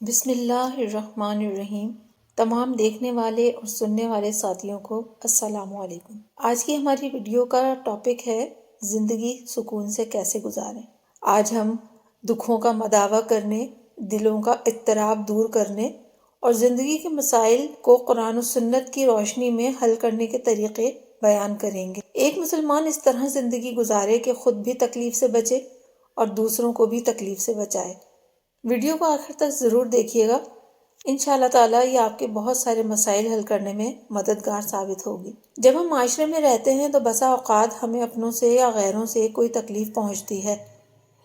بسم اللہ الرحمن الرحیم۔ تمام دیکھنے والے اور سننے والے ساتھیوں کو السلام علیکم۔ آج کی ہماری ویڈیو کا ٹاپک ہے زندگی سکون سے کیسے گزاریں۔ آج ہم دکھوں کا مداوع کرنے، دلوں کا اضطراب دور کرنے اور زندگی کے مسائل کو قرآن و سنت کی روشنی میں حل کرنے کے طریقے بیان کریں گے۔ ایک مسلمان اس طرح زندگی گزارے کہ خود بھی تکلیف سے بچے اور دوسروں کو بھی تکلیف سے بچائے۔ ویڈیو کو آخر تک ضرور دیکھیے گا، انشاءاللہ تعالیٰ یہ آپ کے بہت سارے مسائل حل کرنے میں مددگار ثابت ہوگی۔ جب ہم معاشرے میں رہتے ہیں تو بسا اوقات ہمیں اپنوں سے یا غیروں سے کوئی تکلیف پہنچتی ہے۔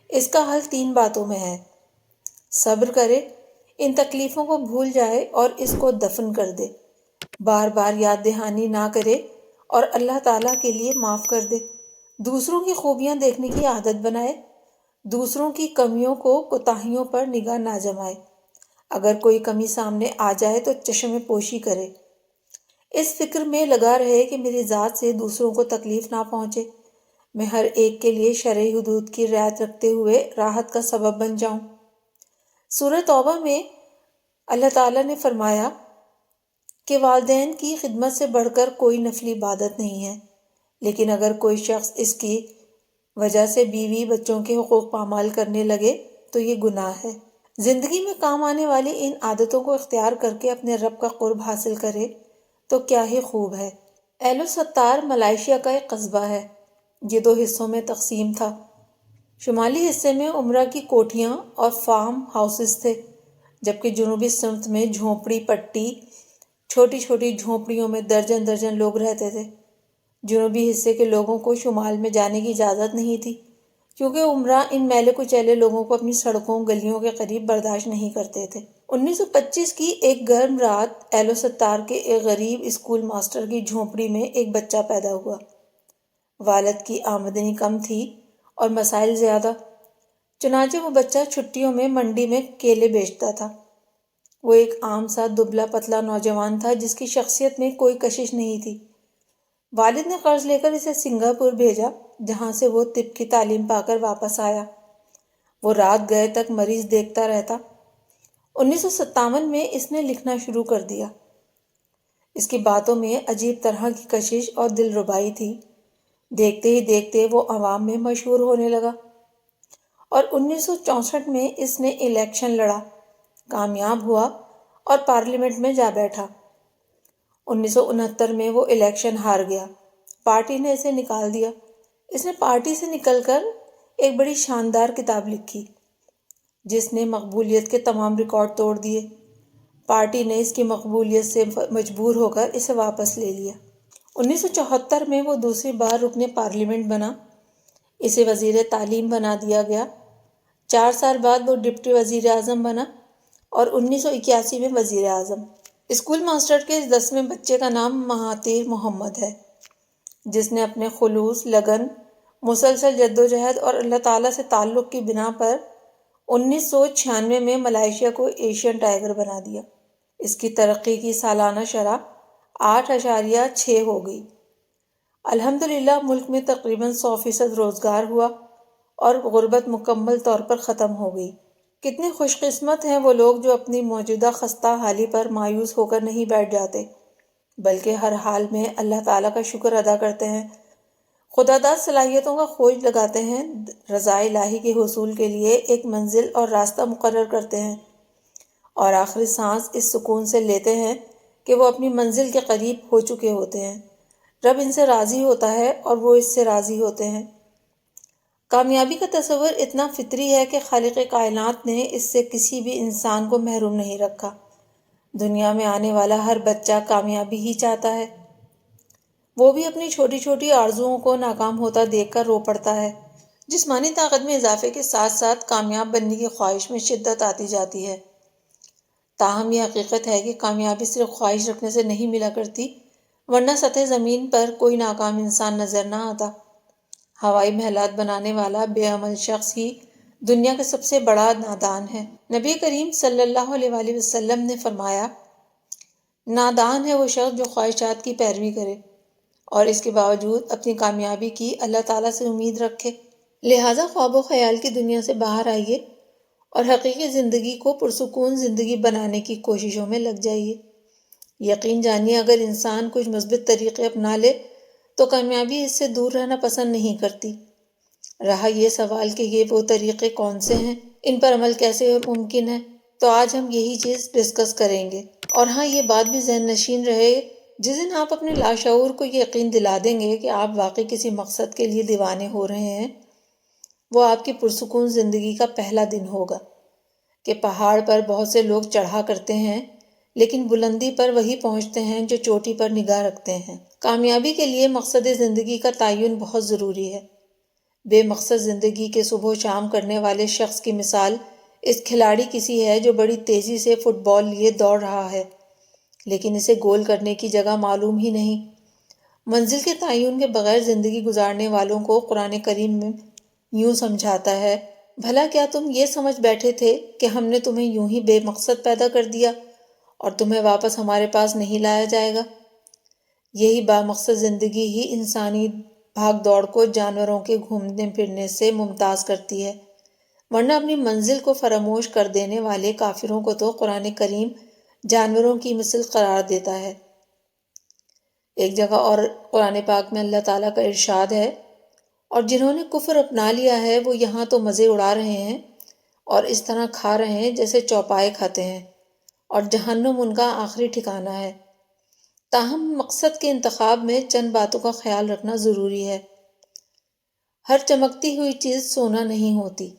اس کا حل 3 باتوں میں ہے۔ صبر کرے، ان تکلیفوں کو بھول جائے اور اس کو دفن کر دے، بار بار یاد دہانی نہ کرے اور اللہ تعالیٰ کے لیے معاف کر دے۔ دوسروں کی خوبیاں دیکھنے کی عادت بنائے، دوسروں کی کمیوں کو کوتاہیوں پر نگاہ نہ جمائے۔ اگر کوئی کمی سامنے آ جائے تو چشم پوشی کرے۔ اس فکر میں لگا رہے کہ میری ذات سے دوسروں کو تکلیف نہ پہنچے، میں ہر ایک کے لیے شرعی حدود کی رعایت رکھتے ہوئے راحت کا سبب بن جاؤں۔ سورہ توبہ میں اللہ تعالیٰ نے فرمایا کہ والدین کی خدمت سے بڑھ کر کوئی نفلی عبادت نہیں ہے، لیکن اگر کوئی شخص اس کی وجہ سے بیوی بچوں کے حقوق پامال کرنے لگے تو یہ گناہ ہے۔ زندگی میں کام آنے والی ان عادتوں کو اختیار کر کے اپنے رب کا قرب حاصل کرے تو کیا ہی خوب ہے۔ ایلو ستار ملائیشیا کا ایک قصبہ ہے۔ یہ 2 حصوں میں تقسیم تھا۔ شمالی حصے میں عمرہ کی کوٹھیاں اور فارم ہاؤسز تھے، جبکہ جنوبی سمت میں جھونپڑی پٹی چھوٹی چھوٹی جھونپڑیوں میں درجن درجن لوگ رہتے تھے۔ جنوبی حصے کے لوگوں کو شمال میں جانے کی اجازت نہیں تھی، کیونکہ عمرہ ان میلے کچیلے لوگوں کو اپنی سڑکوں گلیوں کے قریب برداشت نہیں کرتے تھے۔ 1925 کی ایک گرم رات ایلو ستار کے ایک غریب اسکول ماسٹر کی جھونپڑی میں ایک بچہ پیدا ہوا۔ والد کی آمدنی کم تھی اور مسائل زیادہ، چنانچہ وہ بچہ چھٹیوں میں منڈی میں کیلے بیچتا تھا۔ وہ ایک عام سا دبلا پتلا نوجوان تھا جس کی شخصیت میں کوئی کشش نہیں تھی۔ والد نے قرض لے کر اسے سنگاپور بھیجا، جہاں سے وہ طب کی تعلیم پا کر واپس آیا۔ وہ رات گئے تک مریض دیکھتا رہتا۔ 1957 میں اس نے لکھنا شروع کر دیا۔ اس کی باتوں میں عجیب طرح کی کشش اور دل ربائی تھی۔ دیکھتے ہی دیکھتے وہ عوام میں مشہور ہونے لگا اور 1964 میں اس نے الیکشن لڑا، کامیاب ہوا اور پارلیمنٹ میں جا بیٹھا۔ 1969 میں وہ الیکشن ہار گیا، پارٹی نے اسے نکال دیا۔ اس نے پارٹی سے نکل کر ایک بڑی شاندار کتاب لکھی جس نے مقبولیت کے تمام ریکارڈ توڑ دیے۔ پارٹی نے اس کی مقبولیت سے مجبور ہو کر اسے واپس لے لیا۔ 1974 میں وہ دوسری بار رکن پارلیمنٹ بنا، اسے وزیر تعلیم بنا دیا گیا۔ 4 سال بعد وہ ڈپٹی وزیر اعظم بنا اور 1981 میں وزیر اعظم۔ اسکول ماسٹر کے اس 10ویں بچے کا نام مہاتیر محمد ہے، جس نے اپنے خلوص، لگن، مسلسل جدوجہد اور اللہ تعالیٰ سے تعلق کی بنا پر 1996 میں ملائیشیا کو ایشین ٹائگر بنا دیا۔ اس کی ترقی کی سالانہ شرح 8.6 ہو گئی۔ الحمدللہ ملک میں تقریباً 100% روزگار ہوا اور غربت مکمل طور پر ختم ہو گئی۔ کتنے خوش قسمت ہیں وہ لوگ جو اپنی موجودہ خستہ حالی پر مایوس ہو کر نہیں بیٹھ جاتے، بلکہ ہر حال میں اللہ تعالیٰ کا شکر ادا کرتے ہیں، خداداد صلاحیتوں کا کھوج لگاتے ہیں، رضا الہی کے حصول کے لیے ایک منزل اور راستہ مقرر کرتے ہیں، اور آخری سانس اس سکون سے لیتے ہیں کہ وہ اپنی منزل کے قریب ہو چکے ہوتے ہیں۔ رب ان سے راضی ہوتا ہے اور وہ اس سے راضی ہوتے ہیں۔ کامیابی کا تصور اتنا فطری ہے کہ خالق کائنات نے اس سے کسی بھی انسان کو محروم نہیں رکھا۔ دنیا میں آنے والا ہر بچہ کامیابی ہی چاہتا ہے۔ وہ بھی اپنی چھوٹی چھوٹی آرزوؤں کو ناکام ہوتا دیکھ کر رو پڑتا ہے۔ جسمانی طاقت میں اضافے کے ساتھ ساتھ کامیاب بننے کی خواہش میں شدت آتی جاتی ہے۔ تاہم یہ حقیقت ہے کہ کامیابی صرف خواہش رکھنے سے نہیں ملا کرتی، ورنہ سطح زمین پر کوئی ناکام انسان نظر نہ آتا۔ ہوائی محلات بنانے والا بے عمل شخص ہی دنیا کا سب سے بڑا نادان ہے۔ نبی کریم صلی اللہ علیہ وآلہ وسلم نے فرمایا، نادان ہے وہ شخص جو خواہشات کی پیروی کرے اور اس کے باوجود اپنی کامیابی کی اللہ تعالیٰ سے امید رکھے۔ لہٰذا خواب و خیال کی دنیا سے باہر آئیے اور حقیقی زندگی کو پرسکون زندگی بنانے کی کوششوں میں لگ جائیے۔ یقین جانیے اگر انسان کچھ مثبت طریقے اپنا لے تو کامیابی اس سے دور رہنا پسند نہیں کرتی۔ رہا یہ سوال کہ یہ وہ طریقے کون سے ہیں، ان پر عمل کیسے ممکن ہے، تو آج ہم یہی چیز ڈسکس کریں گے۔ اور ہاں، یہ بات بھی ذہن نشین رہے، جس دن آپ اپنے لاشعور کو یہ یقین دلا دیں گے کہ آپ واقعی کسی مقصد کے لیے دیوانے ہو رہے ہیں، وہ آپ کی پرسکون زندگی کا پہلا دن ہوگا۔ کہ پہاڑ پر بہت سے لوگ چڑھا کرتے ہیں، لیکن بلندی پر وہی پہنچتے ہیں جو چوٹی پر نگاہ رکھتے ہیں۔ کامیابی کے لیے مقصد زندگی کا تعین بہت ضروری ہے۔ بے مقصد زندگی کے صبح و شام کرنے والے شخص کی مثال اس کھلاڑی کسی ہے جو بڑی تیزی سے فٹ بال لیے دوڑ رہا ہے، لیکن اسے گول کرنے کی جگہ معلوم ہی نہیں۔ منزل کے تعین کے بغیر زندگی گزارنے والوں کو قرآن کریم میں یوں سمجھاتا ہے، بھلا کیا تم یہ سمجھ بیٹھے تھے کہ ہم نے تمہیں یوں ہی بے مقصد پیدا کر دیا اور تمہیں واپس ہمارے پاس نہیں لایا جائے گا؟ یہی با مقصد زندگی ہی انسانی بھاگ دوڑ کو جانوروں کے گھومنے پھرنے سے ممتاز کرتی ہے، ورنہ اپنی منزل کو فراموش کر دینے والے کافروں کو تو قرآن کریم جانوروں کی مثل قرار دیتا ہے۔ ایک جگہ اور قرآن پاک میں اللہ تعالیٰ کا ارشاد ہے، اور جنہوں نے کفر اپنا لیا ہے وہ یہاں تو مزے اڑا رہے ہیں اور اس طرح کھا رہے ہیں جیسے چوپائے کھاتے ہیں، اور جہنم ان کا آخری ٹھکانہ ہے۔ تاہم مقصد کے انتخاب میں چند باتوں کا خیال رکھنا ضروری ہے۔ ہر چمکتی ہوئی چیز سونا نہیں ہوتی،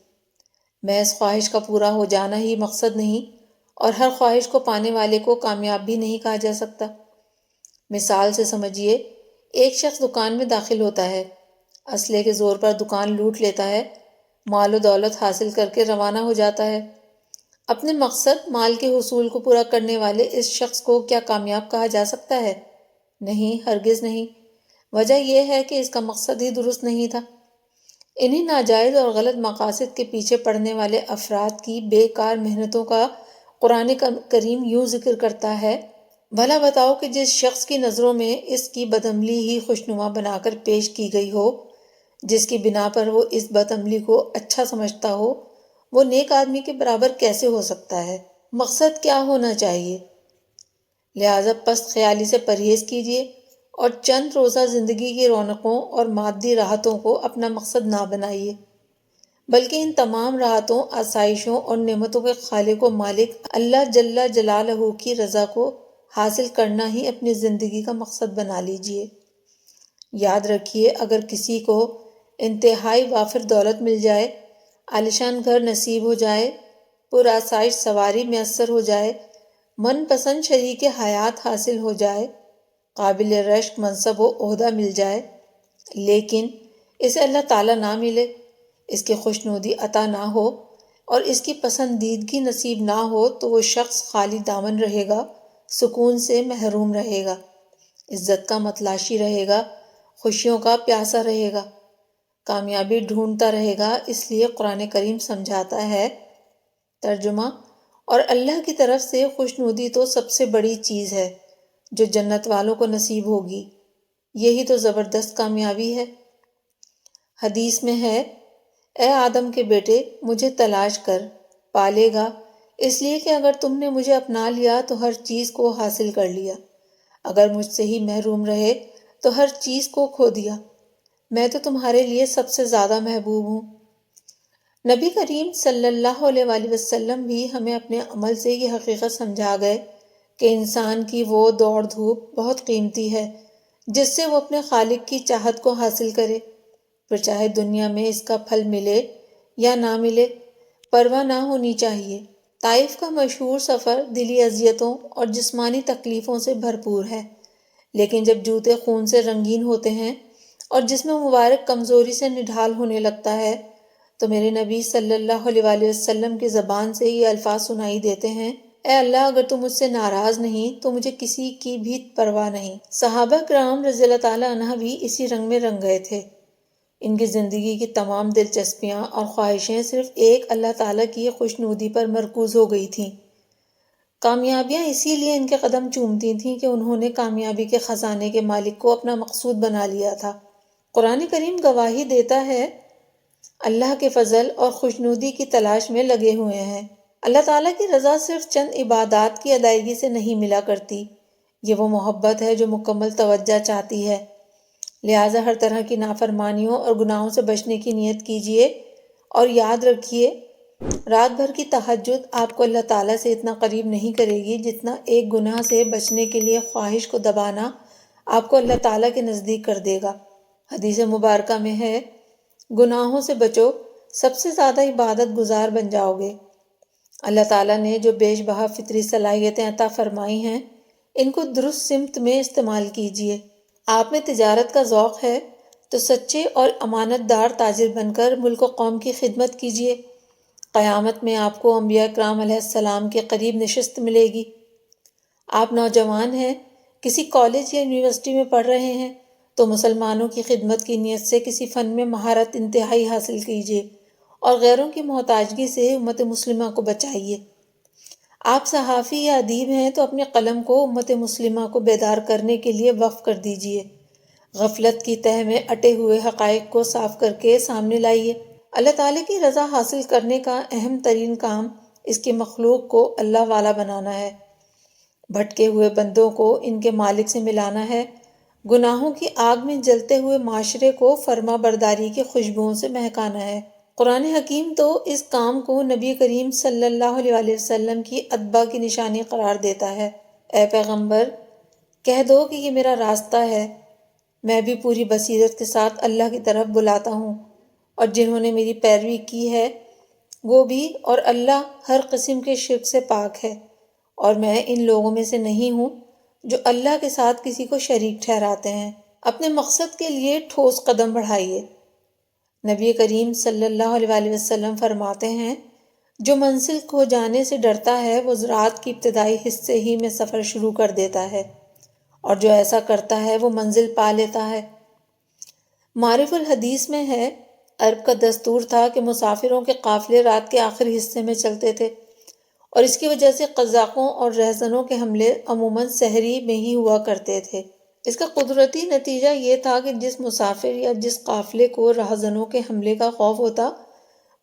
محض خواہش کا پورا ہو جانا ہی مقصد نہیں، اور ہر خواہش کو پانے والے کو کامیاب بھی نہیں کہا جا سکتا۔ مثال سے سمجھیے، ایک شخص دکان میں داخل ہوتا ہے، اسلحے کے زور پر دکان لوٹ لیتا ہے، مال و دولت حاصل کر کے روانہ ہو جاتا ہے۔ اپنے مقصد مال کے حصول کو پورا کرنے والے اس شخص کو کیا کامیاب کہا جا سکتا ہے؟ نہیں، ہرگز نہیں۔ وجہ یہ ہے کہ اس کا مقصد ہی درست نہیں تھا۔ انہی ناجائز اور غلط مقاصد کے پیچھے پڑنے والے افراد کی بے کار محنتوں کا قرآن کریم یوں ذکر کرتا ہے، بھلا بتاؤ کہ جس شخص کی نظروں میں اس کی بدعملی ہی خوشنما بنا کر پیش کی گئی ہو، جس کی بنا پر وہ اس بدعملی کو اچھا سمجھتا ہو، وہ نیک آدمی کے برابر کیسے ہو سکتا ہے؟ مقصد کیا ہونا چاہیے؟ لہٰذا پست خیالی سے پرہیز کیجیے اور چند روزہ زندگی کی رونقوں اور مادی راحتوں کو اپنا مقصد نہ بنائیے، بلکہ ان تمام راحتوں، آسائشوں اور نعمتوں کے خالق و مالک اللہ جل جلالہ کی رضا کو حاصل کرنا ہی اپنی زندگی کا مقصد بنا لیجیے۔ یاد رکھیے، اگر کسی کو انتہائی وافر دولت مل جائے، عالیشان گھر نصیب ہو جائے، پرآسائش سواری میسر ہو جائے، من پسند شریک حیات حاصل ہو جائے، قابل رشک منصب و عہدہ مل جائے، لیکن اسے اللہ تعالیٰ نہ ملے، اس کی خوشنودی عطا نہ ہو اور اس کی پسندیدگی نصیب نہ ہو، تو وہ شخص خالی دامن رہے گا، سکون سے محروم رہے گا، عزت کا متلاشی رہے گا، خوشیوں کا پیاسا رہے گا، کامیابی ڈھونڈتا رہے گا۔ اس لیے قرآن کریم سمجھاتا ہے، ترجمہ، اور اللہ کی طرف سے خوشنودی تو سب سے بڑی چیز ہے جو جنت والوں کو نصیب ہوگی، یہی تو زبردست کامیابی ہے۔ حدیث میں ہے، اے آدم کے بیٹے، مجھے تلاش کر، پالے گا، اس لیے کہ اگر تم نے مجھے اپنا لیا تو ہر چیز کو حاصل کر لیا، اگر مجھ سے ہی محروم رہے تو ہر چیز کو کھو دیا، میں تو تمہارے لیے سب سے زیادہ محبوب ہوں۔ نبی کریم صلی اللہ علیہ وآلہ وسلم بھی ہمیں اپنے عمل سے یہ حقیقت سمجھا گئے کہ انسان کی وہ دوڑ دھوپ بہت قیمتی ہے جس سے وہ اپنے خالق کی چاہت کو حاصل کرے، پھر چاہے دنیا میں اس کا پھل ملے یا نہ ملے، پرواہ نہ ہونی چاہیے۔ طائف کا مشہور سفر دلی اذیتوں اور جسمانی تکلیفوں سے بھرپور ہے، لیکن جب جوتے خون سے رنگین ہوتے ہیں اور جسم مبارک کمزوری سے نڈھال ہونے لگتا ہے تو میرے نبی صلی اللہ علیہ وآلہ وسلم کی زبان سے یہ الفاظ سنائی دیتے ہیں، اے اللہ، اگر تم مجھ سے ناراض نہیں تو مجھے کسی کی بھی پرواہ نہیں۔ صحابہ کرام رضی اللہ تعالیٰ عنہ بھی اسی رنگ میں رنگ گئے تھے۔ ان کی زندگی کی تمام دلچسپیاں اور خواہشیں صرف ایک اللہ تعالیٰ کی خوشنودی پر مرکوز ہو گئی تھیں۔ کامیابیاں اسی لیے ان کے قدم چومتی تھیں کہ انہوں نے کامیابی کے خزانے کے مالک کو اپنا مقصود بنا لیا تھا۔ قرآن کریم گواہی دیتا ہے، اللہ کے فضل اور خوشنودی کی تلاش میں لگے ہوئے ہیں۔ اللہ تعالیٰ کی رضا صرف چند عبادات کی ادائیگی سے نہیں ملا کرتی، یہ وہ محبت ہے جو مکمل توجہ چاہتی ہے۔ لہٰذا ہر طرح کی نافرمانیوں اور گناہوں سے بچنے کی نیت کیجیے اور یاد رکھیے، رات بھر کی تہجد آپ کو اللہ تعالیٰ سے اتنا قریب نہیں کرے گی جتنا ایک گناہ سے بچنے کے لیے خواہش کو دبانا آپ کو اللہ تعالیٰ کے نزدیک کر دے گا۔ حدیث مبارکہ میں ہے، گناہوں سے بچو، سب سے زیادہ عبادت گزار بن جاؤ گے۔ اللہ تعالیٰ نے جو بیش بہا فطری صلاحیتیں عطا فرمائی ہیں، ان کو درست سمت میں استعمال کیجیے۔ آپ میں تجارت کا ذوق ہے تو سچے اور امانت دار تاجر بن کر ملک و قوم کی خدمت کیجیے۔ قیامت میں آپ کو انبیاء کرام علیہ السلام کے قریب نشست ملے گی۔ آپ نوجوان ہیں، کسی کالج یا یونیورسٹی میں پڑھ رہے ہیں تو مسلمانوں کی خدمت کی نیت سے کسی فن میں مہارت انتہائی حاصل کیجیے اور غیروں کی محتاجگی سے امت مسلمہ کو بچائیے۔ آپ صحافی یا ادیب ہیں تو اپنے قلم کو امت مسلمہ کو بیدار کرنے کے لیے وقف کر دیجیے۔ غفلت کی تہہ میں اٹے ہوئے حقائق کو صاف کر کے سامنے لائیے۔ اللہ تعالیٰ کی رضا حاصل کرنے کا اہم ترین کام اس کی مخلوق کو اللہ والا بنانا ہے، بھٹکے ہوئے بندوں کو ان کے مالک سے ملانا ہے، گناہوں کی آگ میں جلتے ہوئے معاشرے کو فرما برداری کی خوشبوؤں سے مہکانا ہے۔ قرآن حکیم تو اس کام کو نبی کریم صلی اللہ علیہ وسلم کی اتباع کی نشانی قرار دیتا ہے۔ اے پیغمبر، کہہ دو کہ یہ میرا راستہ ہے، میں بھی پوری بصیرت کے ساتھ اللہ کی طرف بلاتا ہوں، اور جنہوں نے میری پیروی کی ہے وہ بھی، اور اللہ ہر قسم کے شرک سے پاک ہے، اور میں ان لوگوں میں سے نہیں ہوں جو اللہ کے ساتھ کسی کو شریک ٹھہراتے ہیں۔ اپنے مقصد کے لیے ٹھوس قدم بڑھائیے۔ نبی کریم صلی اللہ علیہ وسلم فرماتے ہیں، جو منزل کھو جانے سے ڈرتا ہے وہ رات کی ابتدائی حصے ہی میں سفر شروع کر دیتا ہے، اور جو ایسا کرتا ہے وہ منزل پا لیتا ہے۔ معرف الحدیث میں ہے، عرب کا دستور تھا کہ مسافروں کے قافلے رات کے آخری حصے میں چلتے تھے، اور اس کی وجہ سے قزاقوں اور رہزنوں کے حملے عموماً سحری میں ہی ہوا کرتے تھے۔ اس کا قدرتی نتیجہ یہ تھا کہ جس مسافر یا جس قافلے کو رہزنوں کے حملے کا خوف ہوتا،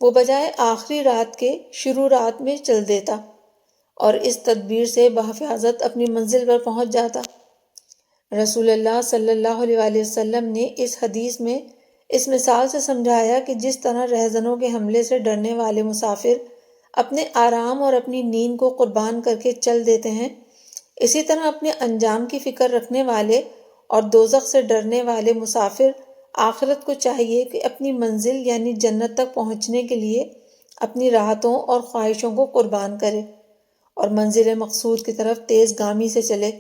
وہ بجائے آخری رات کے شروع رات میں چل دیتا اور اس تدبیر سے بحفاظت اپنی منزل پر پہنچ جاتا۔ رسول اللہ صلی اللہ علیہ وسلم نے اس حدیث میں اس مثال سے سمجھایا کہ جس طرح رہزنوں کے حملے سے ڈرنے والے مسافر اپنے آرام اور اپنی نیند کو قربان کر کے چل دیتے ہیں، اسی طرح اپنے انجام کی فکر رکھنے والے اور دوزخ سے ڈرنے والے مسافر آخرت کو چاہیے کہ اپنی منزل یعنی جنت تک پہنچنے کے لیے اپنی راحتوں اور خواہشوں کو قربان کرے اور منزل مقصود کی طرف تیز گامی سے چلے۔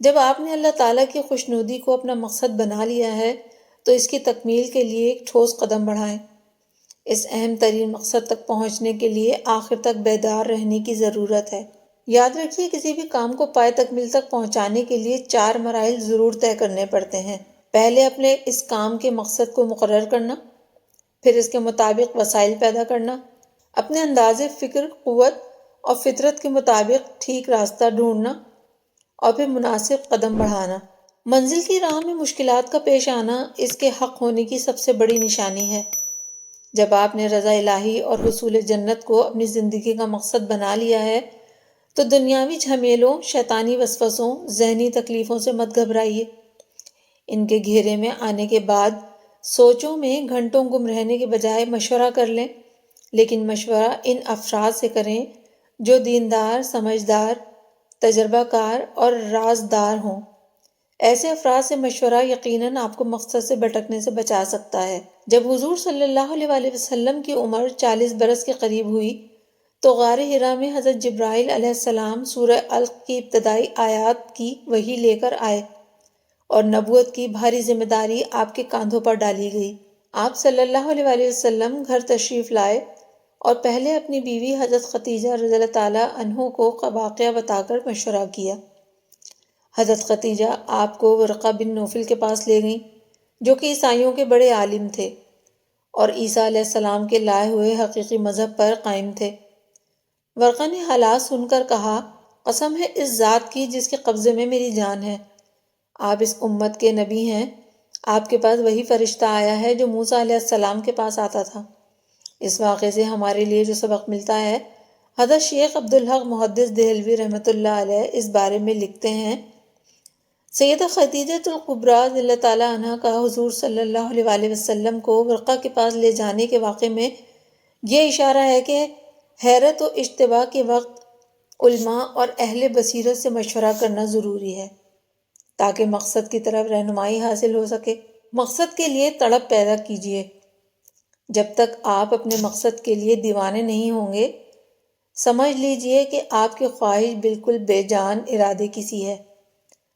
جب آپ نے اللہ تعالیٰ کی خوشنودی کو اپنا مقصد بنا لیا ہے تو اس کی تکمیل کے لیے ایک ٹھوس قدم بڑھائیں۔ اس اہم ترین مقصد تک پہنچنے کے لیے آخر تک بیدار رہنے کی ضرورت ہے۔ یاد رکھیے، کسی بھی کام کو پائے تکمیل تک پہنچانے کے لیے 4 مراحل ضرور طے کرنے پڑتے ہیں۔ پہلے اپنے اس کام کے مقصد کو مقرر کرنا، پھر اس کے مطابق وسائل پیدا کرنا، اپنے انداز فکر، قوت اور فطرت کے مطابق ٹھیک راستہ ڈھونڈنا، اور پھر مناسب قدم بڑھانا۔ منزل کی راہ میں مشکلات کا پیش آنا اس کے حق ہونے کی سب سے بڑی نشانی ہے۔ جب آپ نے رضا الہی اور حصول جنت کو اپنی زندگی کا مقصد بنا لیا ہے تو دنیاوی جھمیلوں، شیطانی وسوسوں، ذہنی تکلیفوں سے مت گھبرائیے۔ ان کے گھیرے میں آنے کے بعد سوچوں میں گھنٹوں گم رہنے کے بجائے مشورہ کر لیں، لیکن مشورہ ان افراد سے کریں جو دیندار، سمجھدار، تجربہ کار اور رازدار ہوں۔ ایسے افراد سے مشورہ یقیناً آپ کو مقصد سے بھٹکنے سے بچا سکتا ہے۔ جب حضور صلی اللہ علیہ وسلم کی عمر 40 برس کے قریب ہوئی تو غار حرا میں حضرت جبرائیل علیہ السلام سورہ علق کی ابتدائی آیات کی وحی لے کر آئے اور نبوت کی بھاری ذمہ داری آپ کے کاندھوں پر ڈالی گئی۔ آپ صلی اللہ علیہ وسلم گھر تشریف لائے اور پہلے اپنی بیوی حضرت خدیجہ رضی اللہ تعالیٰ عنہ کو واقعہ بتا کر مشورہ کیا۔ حضرت خدیجہ آپ کو ورقہ بن نوفل کے پاس لے گئیں، جو کہ عیسائیوں کے بڑے عالم تھے اور عیسیٰ علیہ السلام کے لائے ہوئے حقیقی مذہب پر قائم تھے۔ ورقہ نے حالات سن کر کہا، قسم ہے اس ذات کی جس کے قبضے میں میری جان ہے، آپ اس امت کے نبی ہیں، آپ کے پاس وہی فرشتہ آیا ہے جو موسیٰ علیہ السلام کے پاس آتا تھا۔ اس واقعے سے ہمارے لیے جو سبق ملتا ہے، حضرت شیخ عبدالحق محدث دہلوی رحمۃ اللہ علیہ اس بارے میں لکھتے ہیں، سیدہ خدیجہ الکبریٰ رضی اللہ تعالیٰ عنہ کا حضور صلی اللہ علیہ وآلہ وسلم کو ورقہ کے پاس لے جانے کے واقعے میں یہ اشارہ ہے کہ حیرت و اشتباہ کے وقت علماء اور اہل بصیرت سے مشورہ کرنا ضروری ہے تاکہ مقصد کی طرف رہنمائی حاصل ہو سکے۔ مقصد کے لیے تڑپ پیدا کیجیے۔ جب تک آپ اپنے مقصد کے لیے دیوانے نہیں ہوں گے، سمجھ لیجئے کہ آپ کی خواہش بالکل بے جان ارادے کی سی ہے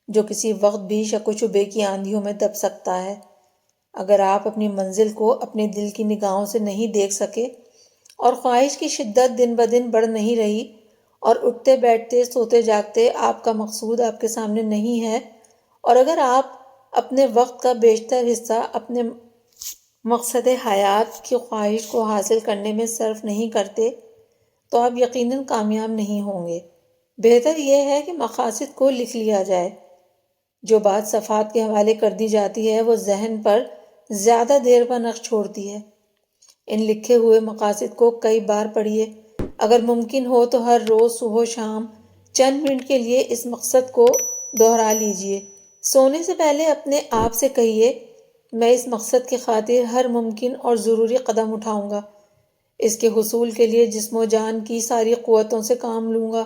جو کسی وقت بھی شک و شبے کی آندھیوں میں دب سکتا ہے۔ اگر آپ اپنی منزل کو اپنے دل کی نگاہوں سے نہیں دیکھ سکے اور خواہش کی شدت دن بدن بڑھ نہیں رہی اور اٹھتے بیٹھتے سوتے جاگتے آپ کا مقصود آپ کے سامنے نہیں ہے، اور اگر آپ اپنے وقت کا بیشتر حصہ اپنے مقصد حیات کی خواہش کو حاصل کرنے میں صرف نہیں کرتے، تو آپ یقیناً کامیاب نہیں ہوں گے۔ بہتر یہ ہے کہ مقاصد کو لکھ لیا جائے۔ جو بات صفحات کے حوالے کر دی جاتی ہے وہ ذہن پر زیادہ دیر پر نقش چھوڑتی ہے۔ ان لکھے ہوئے مقاصد کو کئی بار پڑھیے۔ اگر ممکن ہو تو ہر روز صبح و شام چند منٹ کے لیے اس مقصد کو دہرا لیجئے۔ سونے سے پہلے اپنے آپ سے کہیے، میں اس مقصد کی خاطر ہر ممکن اور ضروری قدم اٹھاؤں گا۔ اس کے حصول کے لیے جسم و جان کی ساری قوتوں سے کام لوں گا۔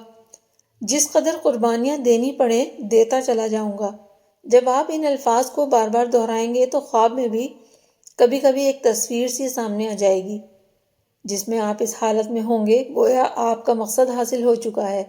جس قدر قربانیاں دینی پڑیں دیتا چلا جاؤں گا۔ جب آپ ان الفاظ کو بار بار دہرائیں گے تو خواب میں بھی کبھی کبھی ایک تصویر سی سامنے آ جائے گی جس میں آپ اس حالت میں ہوں گے گویا آپ کا مقصد حاصل ہو چکا ہے۔